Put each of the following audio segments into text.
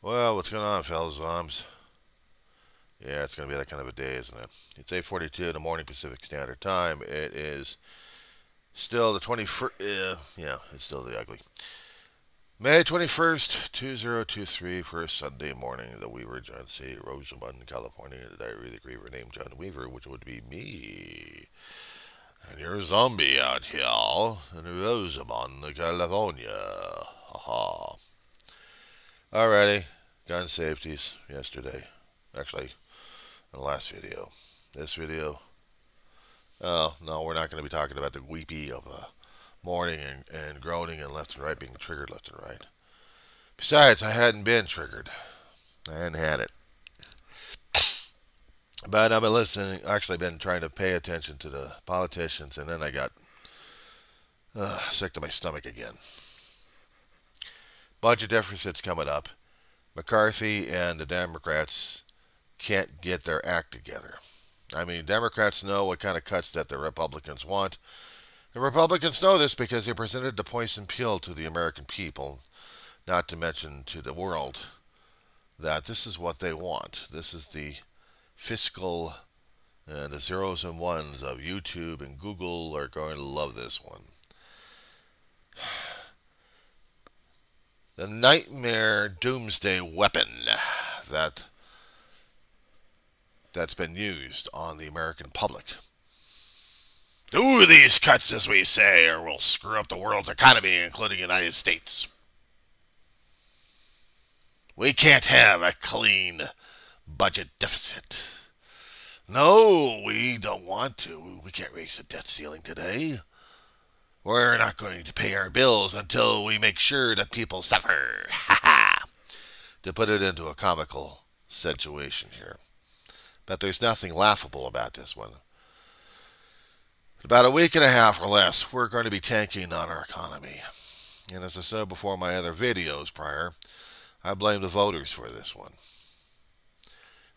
Well, what's going on, fellas? Yeah, it's going to be that kind of a day, isn't it? It's 8:42 in the morning Pacific Standard Time. It is still the 21st. Yeah, it's still the ugly. May 21st, 2023, for a Sunday morning. The Weaver, John C. Rosamond, California. The Diary of the Griever named John Weaver, which would be me. And you're a zombie out here in Rosamond, California. Haha. Alrighty. Gun safeties yesterday. Actually, in the last video. This video, oh, no, we're not going to be talking about the weepy of mourning and groaning and left and right being triggered left and right. Besides, I hadn't been triggered. I hadn't had it. But I've been listening, actually been trying to pay attention to the politicians, and then I got sick to my stomach again. Budget deficits coming up. McCarthy and the Democrats can't get their act together. I mean, Democrats know what kind of cuts that the Republicans want. The Republicans know this because they presented the poison pill to the American people, not to mention to the world, that this is what they want. This is the fiscal, the zeros and ones of YouTube and Google are going to love this one. The nightmare doomsday weapon that that's been used on the American public. Do these cuts, as we say, or we'll screw up the world's economy, including the United States. We can't have a clean budget deficit. No, we don't want to. We can't raise the debt ceiling today. We're not going to pay our bills until we make sure that people suffer. Ha ha! To put it into a comical situation here. But there's nothing laughable about this one. In about a week and a half or less, we're going to be tanking on our economy. And as I said before in my other videos prior, I blame the voters for this one.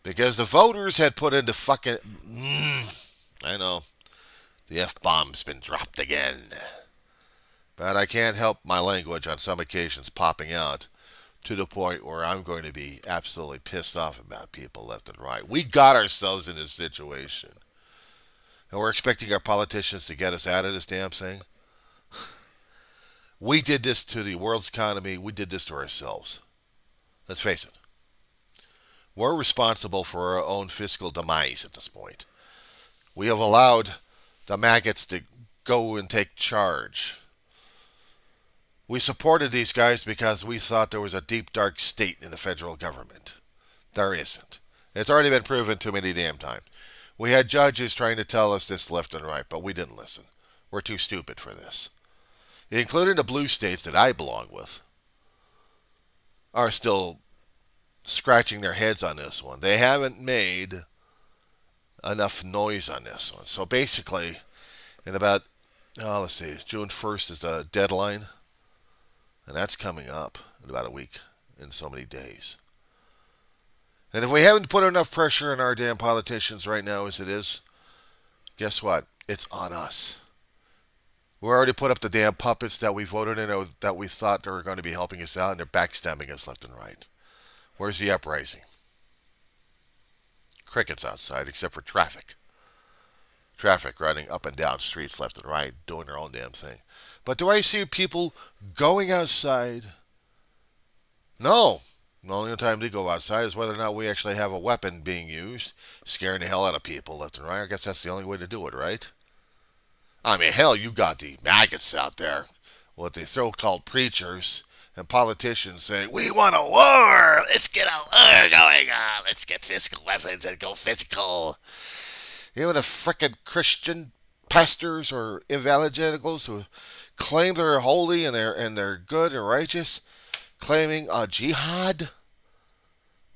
Because the voters had put into fucking... I know. The F-bomb's been dropped again. But I can't help my language on some occasions popping out to the point where I'm going to be absolutely pissed off about people left and right. We got ourselves in this situation. And we're expecting our politicians to get us out of this damn thing. We did this to the world's economy. We did this to ourselves. Let's face it. We're responsible for our own fiscal demise at this point. We have allowed the maggots to go and take charge. We supported these guys because we thought there was a deep, dark state in the federal government. There isn't. It's already been proven too many damn times. We had judges trying to tell us this left and right, but we didn't listen. We're too stupid for this. Including the blue states that I belong with are still scratching their heads on this one. They haven't made enough noise on this one. So basically, in about, let's see, June 1st is the deadline. And that's coming up in about a week, in so many days. And if we haven't put enough pressure on our damn politicians right now as it is, guess what? It's on us. We already put up the damn puppets that we voted in, or that we thought they were going to be helping us out, and they're backstabbing us left and right. Where's the uprising? Crickets outside, except for traffic. Traffic running up and down streets left and right, doing their own damn thing. But do I see people going outside? No. The only time they go outside is whether or not we actually have a weapon being used, scaring the hell out of people left and right. I guess that's the only way to do it, right? I mean, hell, you got the maggots out there, what they so-called preachers and politicians saying, we want a war! Let's get a war going on! Let's get fiscal weapons and go physical! Even the frickin' Christian pastors or evangelicals who claim they're holy and they're good and righteous, claiming a jihad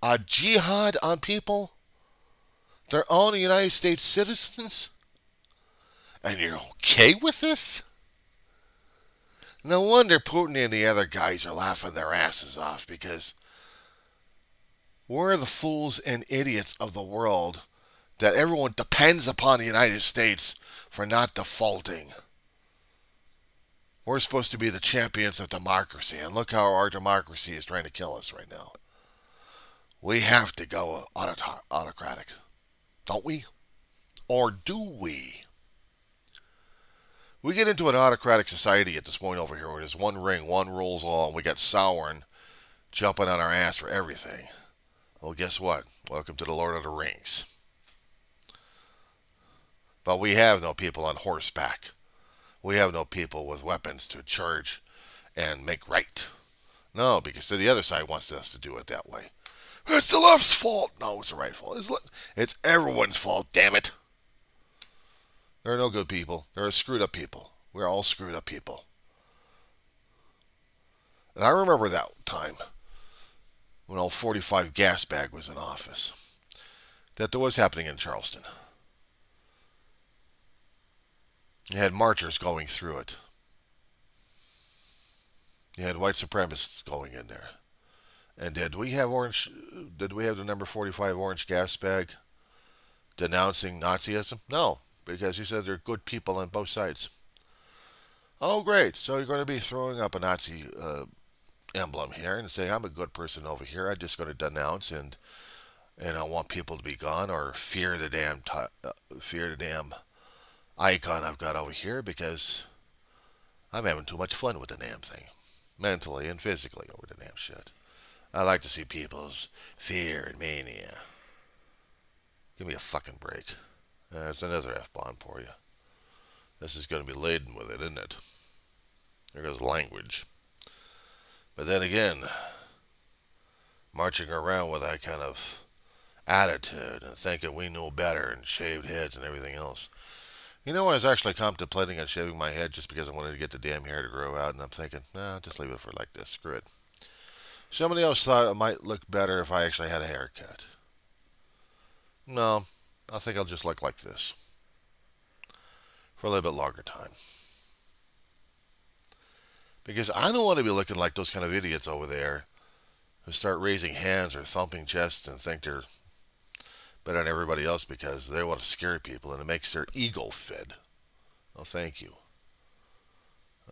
on people, their own United States citizens, and you're okay with this? No wonder Putin and the other guys are laughing their asses off, because we're the fools and idiots of the world that everyone depends upon the United States for not defaulting. We're supposed to be the champions of democracy, and look how our democracy is trying to kill us right now. We have to go autocratic, don't we? Or do we? We get into an autocratic society at this point over here where there's one ring, one rules all, and we got Sauron jumping on our ass for everything. Well, guess what? Welcome to the Lord of the Rings. But we have no people on horseback. We have no people with weapons to charge and make right. No, because the other side wants us to do it that way. It's the left's fault. No, it's the right fault. It's everyone's fault, damn it. There are no good people. There are screwed up people. We're all screwed up people. And I remember that time when old 45 gas bag was in office. That was happening in Charleston. You had marchers going through it. You had white supremacists going in there. And did we have the number 45 orange gas bag denouncing Nazism? No, because he said there are good people on both sides. Oh, great. So you're going to be throwing up a Nazi emblem here and saying, I'm a good person over here. I'm just going to denounce and I want people to be gone, or fear the damn icon I've got over here because I'm having too much fun with the damn thing, mentally and physically over the damn shit. I like to see people's fear and mania. Give me a fucking break. That's another F-bomb for you. This is going to be laden with it, isn't it? There goes language. But then again, marching around with that kind of attitude and thinking we knew better and shaved heads and everything else. You know, I was actually contemplating on shaving my head just because I wanted to get the damn hair to grow out, and I'm thinking, nah, just leave it for like this. Screw it. Somebody else thought it might look better if I actually had a haircut. No, I think I'll just look like this for a little bit longer time. Because I don't want to be looking like those kind of idiots over there who start raising hands or thumping chests and think they're better than everybody else because they want to scare people and it makes their ego fed. Oh, thank you.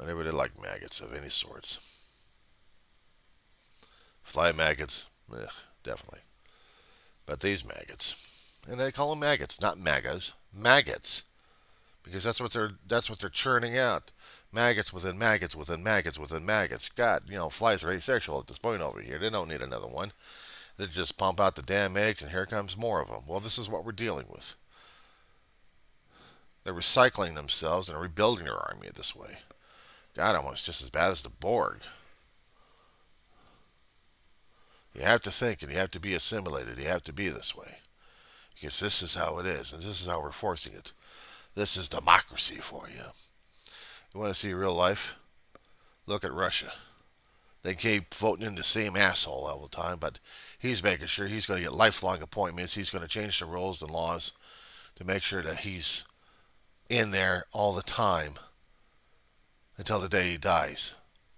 I never did like maggots of any sorts. Fly maggots, ugh, definitely. But these maggots, and they call them maggots, not MAGAs, maggots, because that's what they're churning out. Maggots within maggots within maggots within maggots. God, flies are asexual at this point over here. They don't need another one. They just pump out the damn eggs, and here comes more of them. Well, this is what we're dealing with. They're recycling themselves and rebuilding their army this way. God, almost just as bad as the Borg. You have to think, and you have to be assimilated. You have to be this way. Because this is how it is, and this is how we're forcing it. This is democracy for you. You want to see real life? Look at Russia. They keep voting in the same asshole all the time, but he's making sure he's going to get lifelong appointments. He's going to change the rules and laws to make sure that he's in there all the time until the day he dies.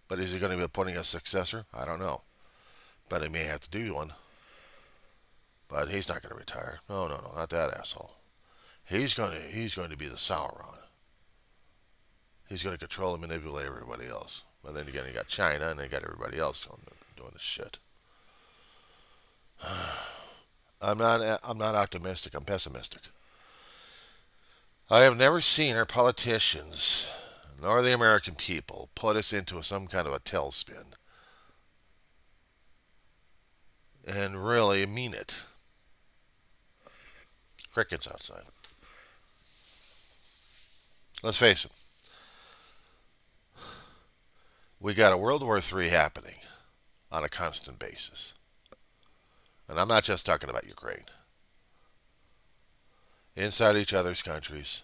But is he going to be appointing a successor? I don't know. But he may have to do one. But he's not going to retire. No, not that asshole. He's going to be the Sauron. He's going to control and manipulate everybody else. But then again, you got China, and they got everybody else doing this shit. I'm not optimistic. I'm pessimistic. I have never seen our politicians, nor the American people, put us into some kind of a tailspin. And really mean it. Crickets outside. Let's face it. We got a World War III happening on a constant basis. And I'm not just talking about Ukraine. Inside each other's countries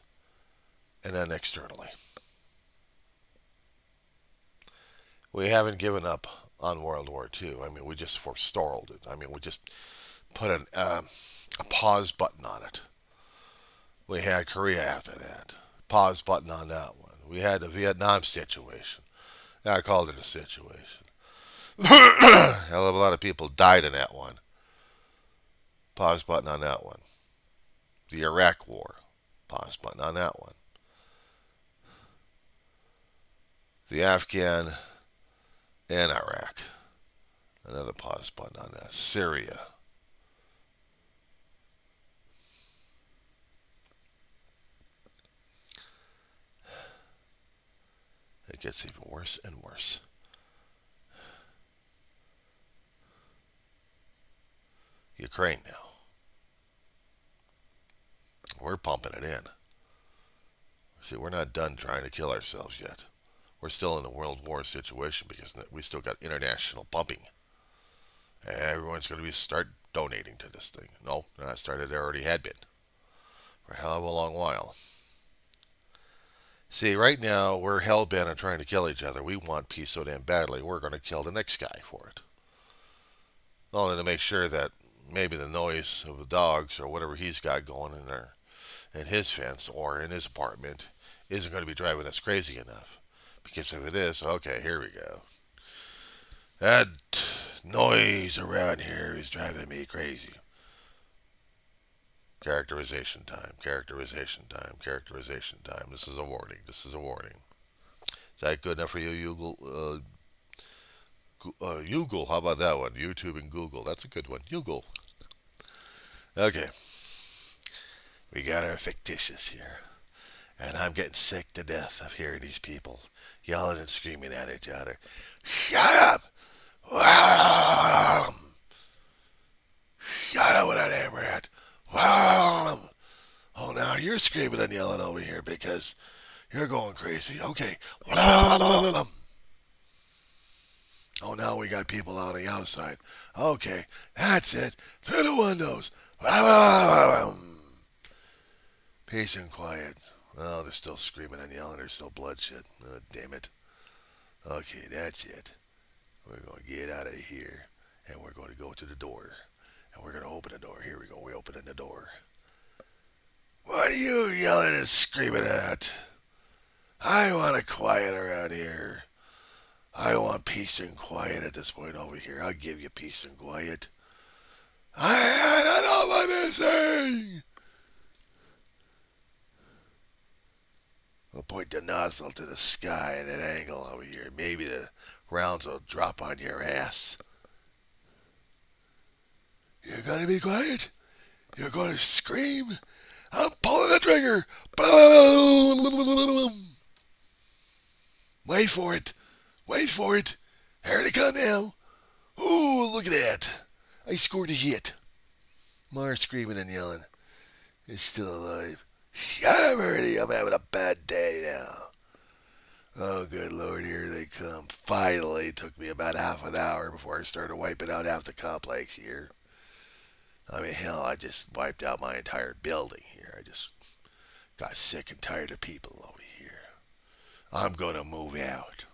and then externally. We haven't given up on World War II. I mean, we just forestalled it. I mean, we just put a pause button on it. We had Korea after that. Pause button on that one. We had the Vietnam situation. I called it a situation. Hell of a lot of people died in that one. Pause button on that one. The Iraq War. Pause button on that one. The Afghan and Iraq. Another pause button on that. Syria. gets even worse and worse. Ukraine now. We're pumping it in. See, we're not done trying to kill ourselves yet. We're still in a world war situation because we still got international pumping. Everyone's going to start donating to this thing. No, they're not started. They already had been for a hell of a long while. See, right now we're hell-bent on trying to kill each other. We want peace so damn badly, we're going to kill the next guy for it. Only to make sure that maybe the noise of the dogs or whatever he's got going in there, in his fence or in his apartment, isn't going to be driving us crazy enough. Because if it is, okay, here we go. That noise around here is driving me crazy. Characterization time, characterization time, characterization time. This is a warning. This is a warning. Is that good enough for you, Google? Google, how about that one? YouTube and Google. That's a good one. Google. Okay. We got our fictitious here. And I'm getting sick to death of hearing these people yelling and screaming at each other. Shut up! Wow! Shut up with that hammer at. Wow! Oh, now you're screaming and yelling over here because you're going crazy. Okay. Oh, now we got people on the outside. Okay, that's it. Through the windows. Peace and quiet. Oh, they're still screaming and yelling. There's still bloodshed. Oh, damn it. Okay, that's it. We're going to get out of here, and we're going to go to the door. And we're going to open the door. Here we go. We're opening the door. What are you yelling and screaming at? I want a quiet around here. I want peace and quiet at this point over here. I'll give you peace and quiet. I don't know what this thing. We'll point the nozzle to the sky at an angle over here. Maybe the rounds will drop on your ass. You're going to be quiet? You're going to scream? I'm pulling the trigger. Wait for it. Wait for it. Here they come now. Ooh, look at that. I scored a hit. More screaming and yelling. It's still alive. Shut up, Ernie. I'm having a bad day now. Oh, good Lord, here they come. Finally, it took me about half an hour before I started wiping out half the complex here. I mean, hell, I just wiped out my entire building here. I just got sick and tired of people over here. I'm going to move out.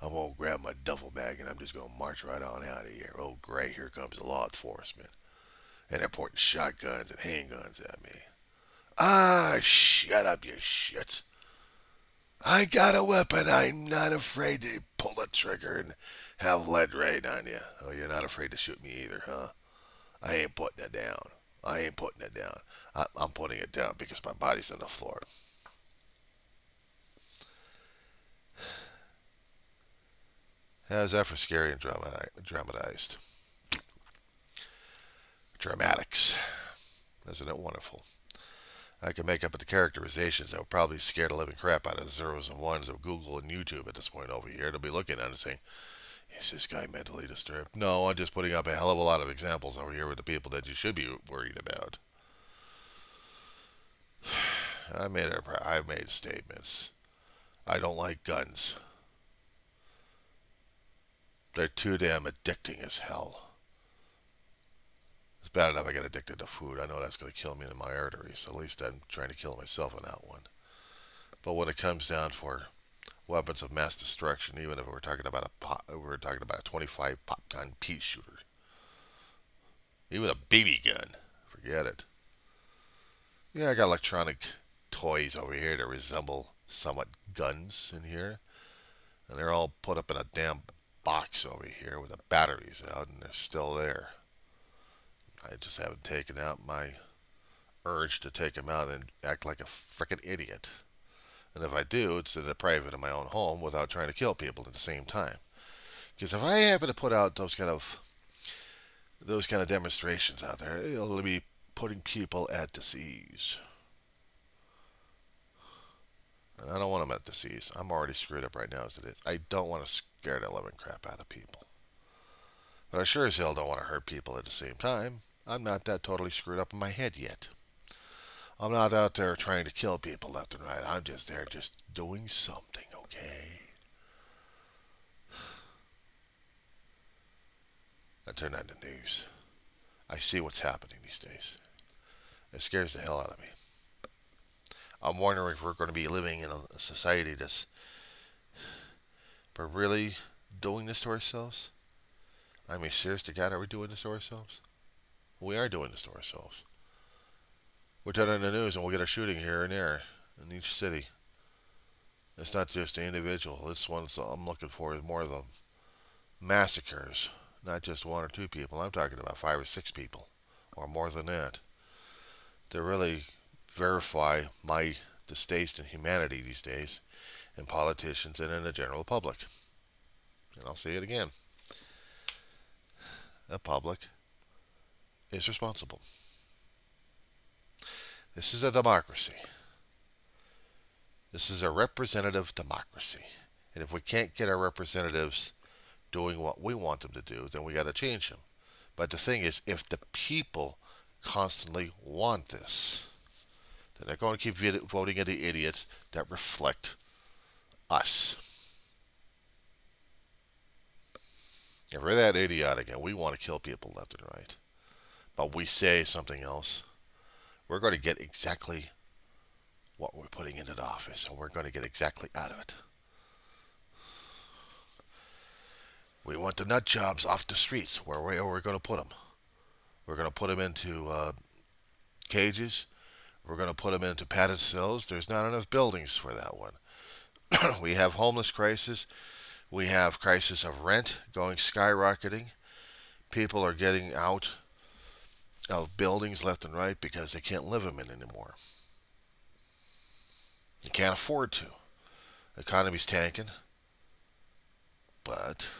I'm going to grab my duffel bag and I'm just going to march right on out of here. Oh, great, here comes the law enforcement. And they're pointing shotguns and handguns at me. Ah, shut up, you shits. I got a weapon. I'm not afraid to pull the trigger and have lead rain on you. Oh, you're not afraid to shoot me either, huh? I ain't putting it down. I ain't putting it down. I'm putting it down because my body's on the floor. How's that for scary and dramatized? Dramatics. Isn't it wonderful? I can make up the characterizations that would probably scare the living crap out of the zeros and ones of Google and YouTube at this point over here. They'll be looking at it and saying, is this guy mentally disturbed? No, I'm just putting up a hell of a lot of examples over here with the people that you should be worried about. I've made statements. I don't like guns. They're too damn addicting as hell. It's bad enough I get addicted to food. I know that's going to kill me in my arteries. At least I'm trying to kill myself on that one. But when it comes down for weapons of mass destruction, even if we're talking about a 25 pop-gun pea shooter, even a BB gun, forget it. Yeah, I got electronic toys over here that resemble somewhat guns in here, and they're all put up in a damn box over here with the batteries out, and they're still there. I just haven't taken out my urge to take them out and act like a frickin' idiot. And if I do, it's in the private of my own home without trying to kill people at the same time. Because if I happen to put out those kind of demonstrations out there, it'll be putting people at disease. And I don't want them at disease. I'm already screwed up right now as it is. I don't want to scare the living crap out of people. But I sure as hell don't want to hurt people at the same time. I'm not that totally screwed up in my head yet. I'm not out there trying to kill people left and right. I'm just there just doing something, okay? I turn on the news. I see what's happening these days. It scares the hell out of me. I'm wondering if we're going to be living in a society that's really doing this to ourselves. I mean, serious to God, are we doing this to ourselves? We are doing this to ourselves. We're turning on the news and we'll get a shooting here and there in each city. It's not just the individual. This one's I'm looking for is more of the massacres, not just one or two people. I'm talking about 5 or 6 people, or more than that. To really verify my distaste in humanity these days, in politicians and in the general public. And I'll say it again. The public is responsible. This is a democracy. This is a representative democracy. And if we can't get our representatives doing what we want them to do, then we got to change them. But the thing is, if the people constantly want this, then they're going to keep voting in the idiots that reflect us. If we're that idiotic and we want to kill people left and right, but we say something else, we're going to get exactly what we're putting into the office, and we're going to get exactly out of it. We want the nut jobs off the streets. Where we're going to put them? We're going to put them into cages. We're going to put them into padded cells. There's not enough buildings for that one. We have homeless crisis. We have crisis of rent going skyrocketing. People are getting out of buildings left and right because they can't live them in anymore. You can't afford to. The economy's tanking. But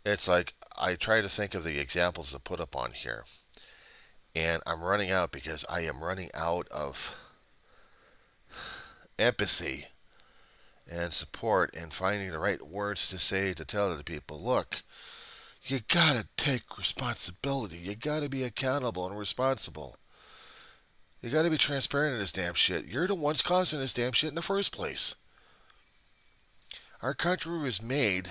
it's like I try to think of the examples to put up on here. And I'm running out because I am running out of empathy and support and finding the right words to say to tell the people, look, you gotta take responsibility. You gotta be accountable and responsible. You gotta be transparent in this damn shit. You're the ones causing this damn shit in the first place. Our country was made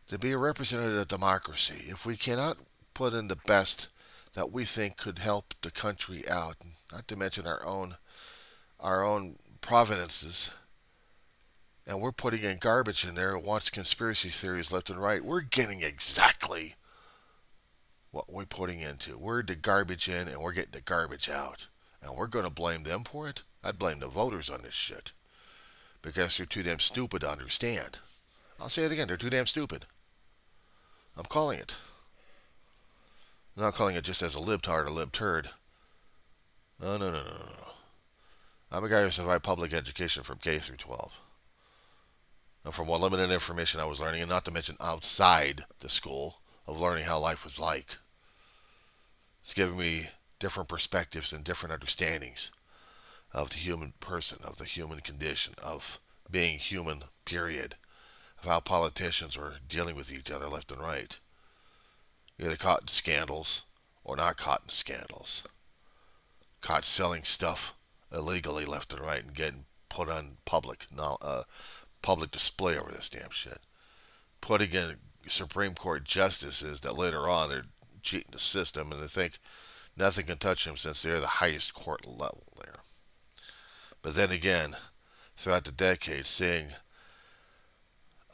to be a representative democracy. If we cannot put in the best that we think could help the country out, not to mention our own providences, and we're putting in garbage in there, wants conspiracy theories left and right, we're getting exactly what we're putting into. We're the garbage in and we're getting the garbage out. And we're going to blame them for it? I'd blame the voters on this shit. Because they're too damn stupid to understand. I'll say it again, they're too damn stupid. I'm calling it. I'm not calling it just as a libtard or libturd. No. I'm a guy who survived public education from K through 12. And from what limited information I was learning, and not to mention outside the school, of learning how life was like. It's given me different perspectives and different understandings of the human person, of the human condition, of being human, period. Of how politicians were dealing with each other left and right. Either caught in scandals or not caught in scandals. Caught selling stuff illegally left and right and getting put on public display over this damn shit. Putting in Supreme Court justices that later on they're cheating the system and they think nothing can touch them since they're the highest court level there. But then again, throughout the decades, seeing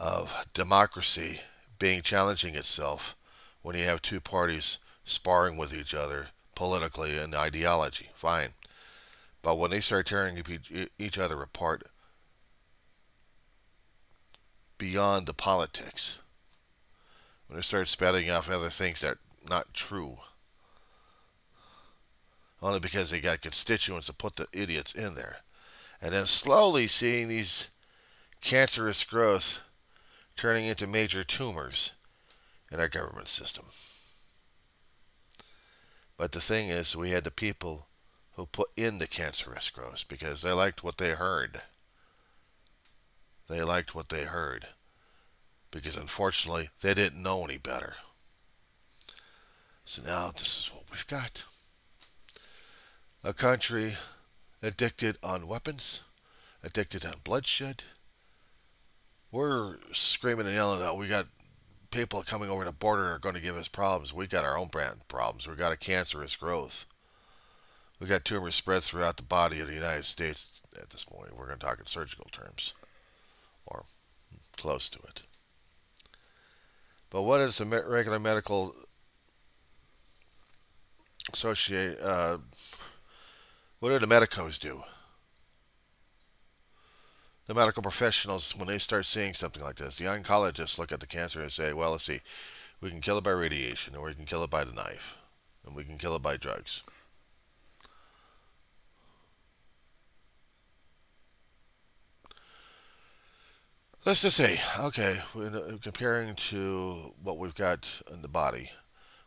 of democracy being challenging itself when you have two parties sparring with each other politically and ideology, fine. But when they start tearing each other apart beyond the politics, when they start spouting off other things that are not true, only because they got constituents to put the idiots in there, and then slowly seeing these cancerous growth turning into major tumors in our government system. But the thing is, we had the people who put in the cancerous growths because they liked what they heard. They liked what they heard because unfortunately they didn't know any better. So now this is what we've got. A country addicted on weapons, addicted on bloodshed. We're screaming and yelling out, we got people coming over the border are going to give us problems. We got our own brand problems. We got a cancerous growth. We got tumors spread throughout the body of the United States at this point. We're going to talk in surgical terms, or close to it. But what does the regular medical associate? What do the medicos do? The medical professionals, when they start seeing something like this, the oncologists look at the cancer and say, well, let's see, we can kill it by radiation, or we can kill it by the knife, and we can kill it by drugs. Let's just say, okay, comparing to what we've got in the body,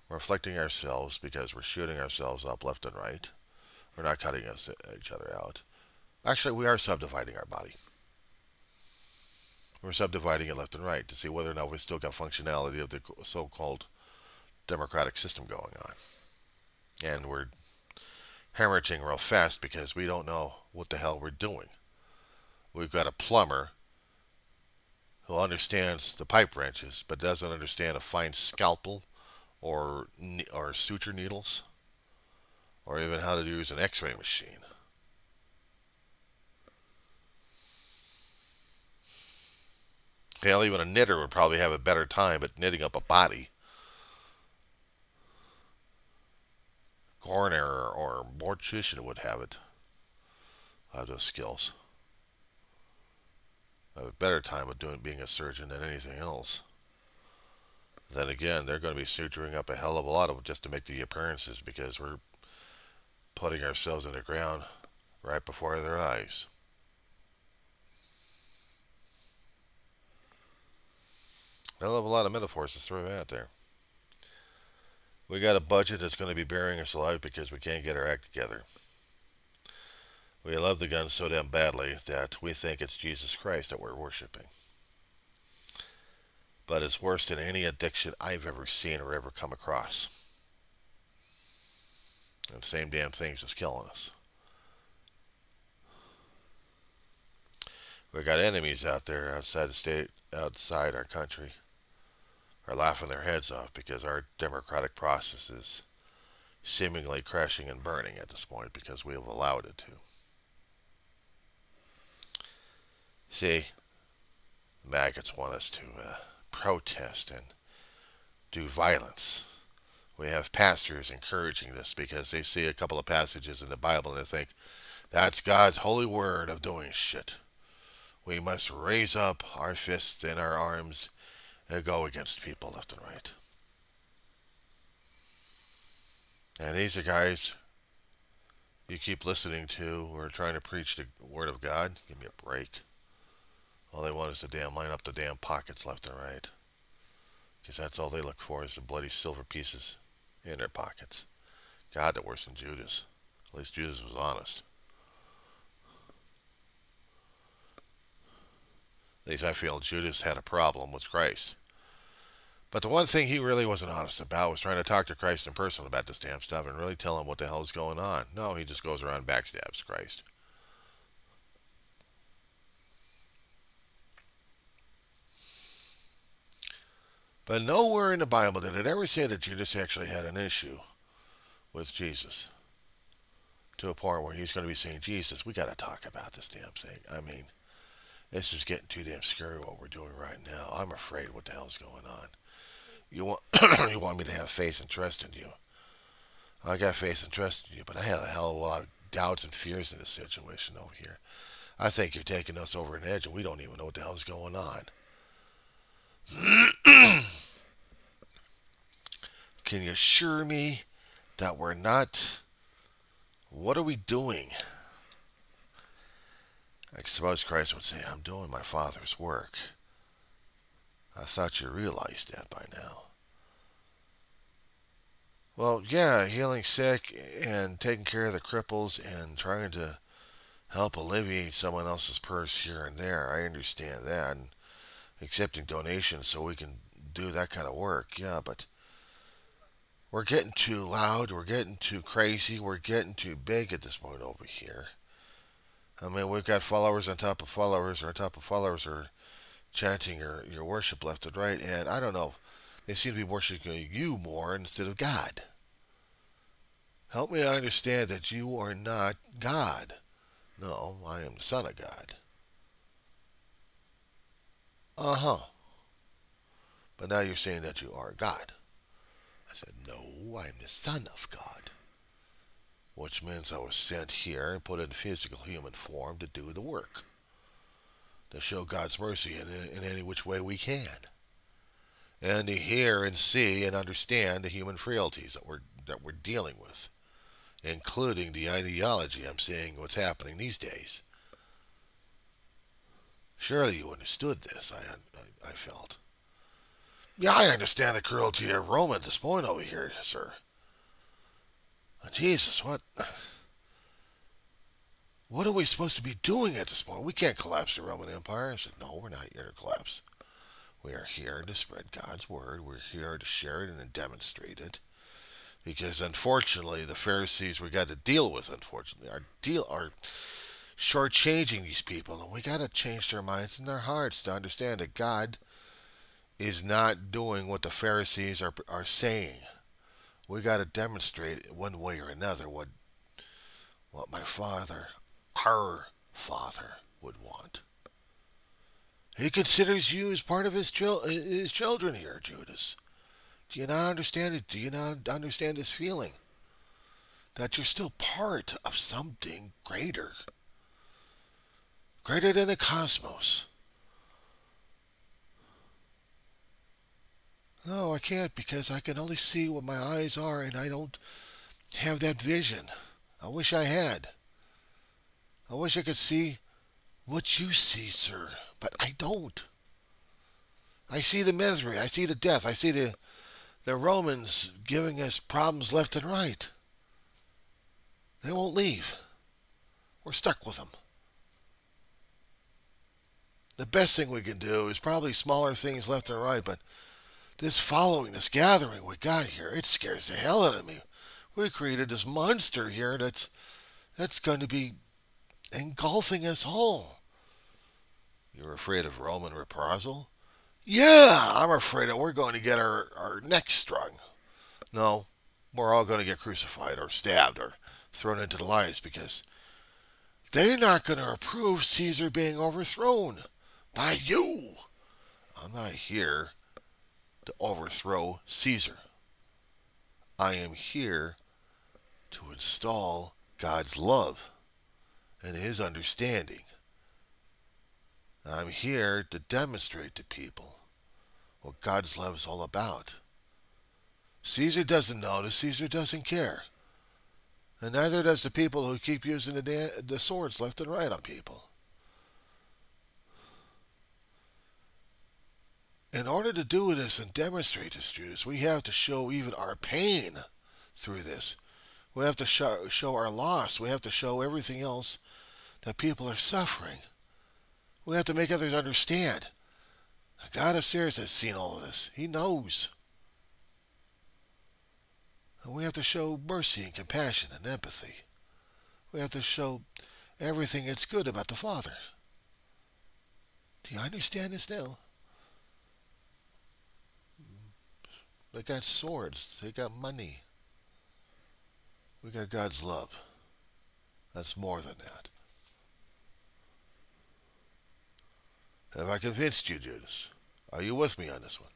we're afflicting ourselves because we're shooting ourselves up left and right. We're not cutting each other out. Actually, we are subdividing our body. We're subdividing it left and right to see whether or not we still got functionality of the so-called democratic system going on. And we're hemorrhaging real fast because we don't know what the hell we're doing. We've got a plumber who understands the pipe wrenches but doesn't understand a fine scalpel or suture needles or even how to use an x-ray machine. Hell, even a knitter would probably have a better time at knitting up a body. Coroner or mortician would have it. Have those skills. Have a better time of being a surgeon than anything else. Then again, they're going to be suturing up a hell of a lot of them just to make the appearances because we're putting ourselves in the ground right before their eyes. Hell of a lot of metaphors to throw out there. We got a budget that's going to be burying us alive because we can't get our act together. We love the guns so damn badly that we think it's Jesus Christ that we're worshiping. But it's worse than any addiction I've ever seen or ever come across. And the same damn things that's killing us. We got enemies out there outside the state, outside our country, are laughing their heads off because our democratic process is seemingly crashing and burning at this point because we have allowed it to. See, maggots want us to protest and do violence. We have pastors encouraging this because they see a couple of passages in the Bible and they think, that's God's holy word of doing shit. We must raise up our fists and our arms and go against people left and right. And these are guys you keep listening to who are trying to preach the word of God. Give me a break. All they want is to line up the damn pockets left and right. Because that's all they look for is the bloody silver pieces in their pockets. God, they're worse than Judas. At least Judas was honest. At least I feel Judas had a problem with Christ. But the one thing he really wasn't honest about was trying to talk to Christ in person about this damn stuff and really tell him what the hell is going on. No, he just goes around and backstabs Christ. But nowhere in the Bible did it ever say that Judas actually had an issue with Jesus. To a point where he's going to be saying, Jesus, we got to talk about this damn thing. I mean, this is getting too damn scary what we're doing right now. I'm afraid what the hell's going on. You want you want me to have faith and trust in you. I got faith and trust in you, but I have a hell of a lot of doubts and fears in this situation over here. I think you're taking us over an edge and we don't even know what the hell's going on. Can you assure me that we're not... What are we doing? I suppose Christ would say, I'm doing my Father's work. I thought you realized that by now. Well, yeah, healing sick and taking care of the cripples and trying to help alleviate someone else's purse here and there. I understand that. And accepting donations so we can do that kind of work. Yeah, but we're getting too loud. We're getting too crazy. We're getting too big at this point over here. I mean, we've got followers on top of followers or on top of followers or chanting your worship left and right. And I don't know. They seem to be worshiping you more instead of God. Help me understand that you are not God. No, I am the Son of God. Uh-huh. But now you're saying that you are God. I said, no, I'm the Son of God. Which means I was sent here and put in physical human form to do the work. To show God's mercy in any which way we can. And to hear and see and understand the human frailties that we're dealing with. Including the ideology I'm seeing what's happening these days. Surely you understood this, I felt. Yeah, I understand the cruelty of Rome at this point over here, sir. Jesus, what are we supposed to be doing at this point? We can't collapse the Roman Empire. I said, no, we're not here to collapse. We are here to spread God's word. We're here to share it and demonstrate it. Because unfortunately, the Pharisees we got to deal with, unfortunately, are shortchanging these people. And we got to change their minds and their hearts to understand that God is not doing what the Pharisees are saying. We got to demonstrate one way or another what my Father, our Father, would want. He considers you as part of his children here, Judas. Do you not understand it? Do you not understand his feeling? That you're still part of something greater. Greater than the cosmos. No, I can't because I can only see what my eyes are and I don't have that vision. I wish I had. I wish I could see what you see, sir, but I don't. I see the misery. I see the death. I see the Romans giving us problems left and right. They won't leave. We're stuck with them. The best thing we can do is probably smaller things left and right, but this following, this gathering we got here, it scares the hell out of me. We created this monster here that's going to be engulfing us all. You're afraid of Roman reprisal? Yeah, I'm afraid that we're going to get our necks strung. No, we're all going to get crucified or stabbed or thrown into the lions because they're not going to approve Caesar being overthrown by you. I'm not here to overthrow Caesar. I am here to install God's love and his understanding. I'm here to demonstrate to people what God's love is all about. Caesar doesn't notice, Caesar doesn't care. And neither does the people who keep using the swords left and right on people. In order to do this and demonstrate this, Judas, we have to show even our pain through this. We have to show our loss. We have to show everything else that people are suffering. We have to make others understand. God upstairs has seen all of this. He knows. And we have to show mercy and compassion and empathy. We have to show everything that's good about the Father. Do you understand this now? They got swords. They got money. We got God's love. That's more than that. Have I convinced you, Judas? Are you with me on this one?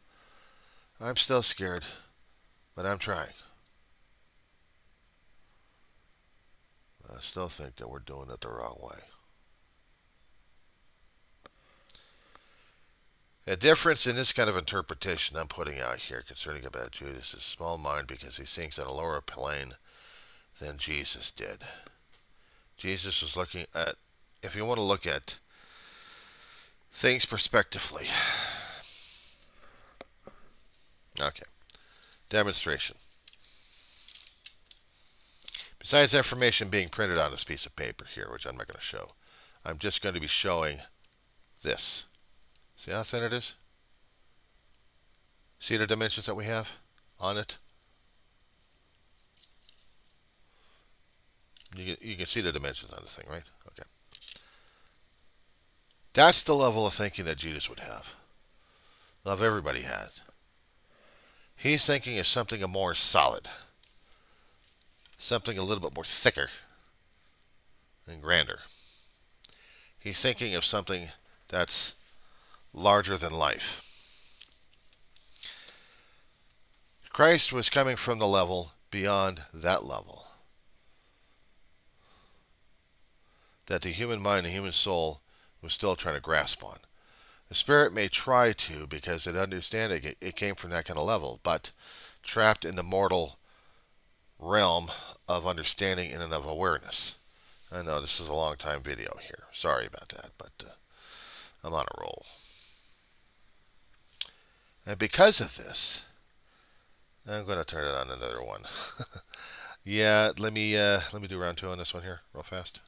I'm still scared, but I'm trying. I still think that we're doing it the wrong way. A difference in this kind of interpretation I'm putting out here concerning about Judas is small mind because he thinks at a lower plane than Jesus did. Jesus was looking at, if you want to look at things prospectively. Okay. Demonstration. Besides information being printed on this piece of paper here, which I'm not going to show, I'm just going to be showing this. See how thin it is? See the dimensions that we have on it? You can see the dimensions on the thing, right? Okay. That's the level of thinking that Jesus would have. Of everybody has. He's thinking of something more solid. Something a little bit more thicker and grander. He's thinking of something that's larger than life. Christ was coming from the level beyond that level. That the human mind, the human soul, was still trying to grasp on. The spirit may try to, because it understanding it came from that kind of level, but trapped in the mortal realm of understanding and of awareness. I know this is a long time video here. Sorry about that, but I'm on a roll. And because of this, I'm going to turn it on another one. Yeah, let me do round 2 on this one here real fast.